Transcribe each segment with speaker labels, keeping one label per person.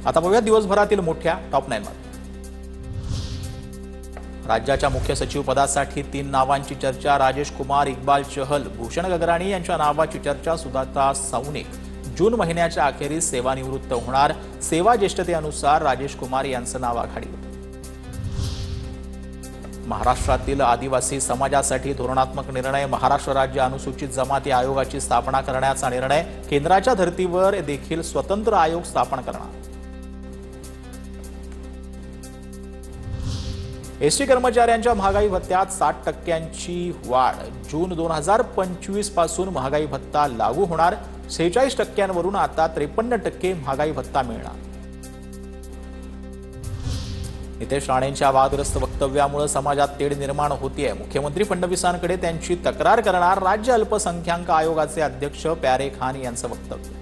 Speaker 1: आता बघूया दिवसभरातील मोठ्या टॉप 9 मध्ये। राज्याच्या मुख्य सचिव पदासाठी 3 नावांची चर्चा। राजेश कुमार, इक्बाल चहल, भूषण गगराणी यांच्या नावाची चर्चा। सुजाता सावनिक जून महिन्याच्या अखेरीस सेवानिवृत्त होणार। सेवा ज्येष्ठतेनुसार राजेश कुमार यांचं नाव आघाडीवर। महाराष्ट्रातील आदिवासी समाजासाठी धोरणात्मक निर्णय। महाराष्ट्र राज्य अनुसूचित जमाती आयोगाची स्थापना करण्याचा निर्णय। केंद्राच्या धर्तीवर देखील स्वतंत्र आयोग स्थापन करणार। एसटी कर्मचाऱ्यांच्या महागाई भत्त्यात 60% वाढ। जून 2025 पासून महागाई भत्ता लागू होणार। 46% वरून आता 53% महागाई भत्ता मिळणार। नितेश राणेंच्या वादग्रस्त वक्तव्यामुळे समाजात तेढ निर्माण होतीये। मुख्यमंत्री फडणवीसांकडे त्यांची तक्रार करणार। राज्य अल्पसंख्याक आयोगाचे अध्यक्ष प्यारे खान यांचं वक्तव्य।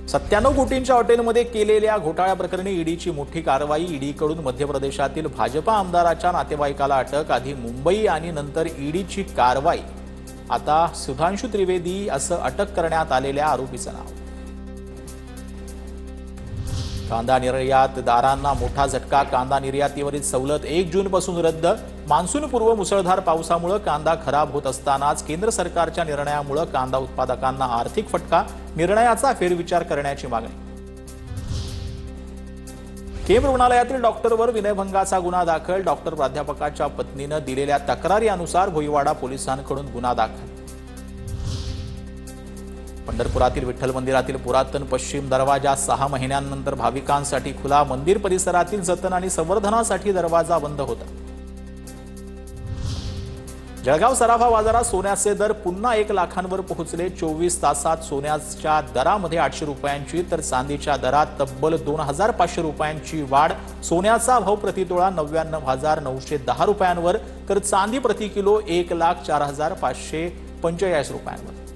Speaker 1: 97 कोटींच्या हॉटेलमध्ये केलेल्या घोटाळ्याप्रकरणी ईडीची मोठी कारवाई। ईडीकडून मध्य प्रदेशातील भाजपा आमदाराच्या नातेवाईकाला अटक। आधी मुंबई आणि नंतर ईडीची कारवाई। आता सुधांशु त्रिवेदी असं अटक करण्यात आलेल्या आरोपीचं नाव। कांदा निर्यातदारांना मोठा झटका। कांदा निर्यातीवरील सवलत 1 जूनपासून रद्द। मान्सूनपूर्व मुसळधार पावसामुळे कांदा खराब होत असतानाच केंद्र सरकारच्या निर्णयामुळे कांदा उत्पादकांना आर्थिक फटका। निर्णयाचा फेरविचार करण्याची मागणी। केम रुग्णालयातील डॉक्टरवर विनयभंगाचा गुन्हा दाखल। डॉक्टर प्राध्यापकाच्या पत्नीने दिलेल्या तक्रारीनुसार भोईवाडा पोलिसांकडून गुन्हा दाखल। पंढरपुरातील विठ्ठल मंदिरातील पुरातन पश्चिम दरवाजा 6 महिन्यांनंतर भाविकांसाठी खुला। मंदिर परिसरातील जतन आणि संवर्धनासाठी दरवाजा बंद होता। जळगाव सराफा बाजारात सोन्याचे दर पुन्हा 1 लाखांवर पोहोचले। 24 तासात सोन्याच्या दरामध्ये 800 रुपयांची तर चांदीच्या दरात तब्बल 2500 रुपयांची वाढ। सोन्याचा भाव प्रतितोळा 99,910 रुपयांवर तर चांदी प्रति किलो 1,04,545 रुपयांवर।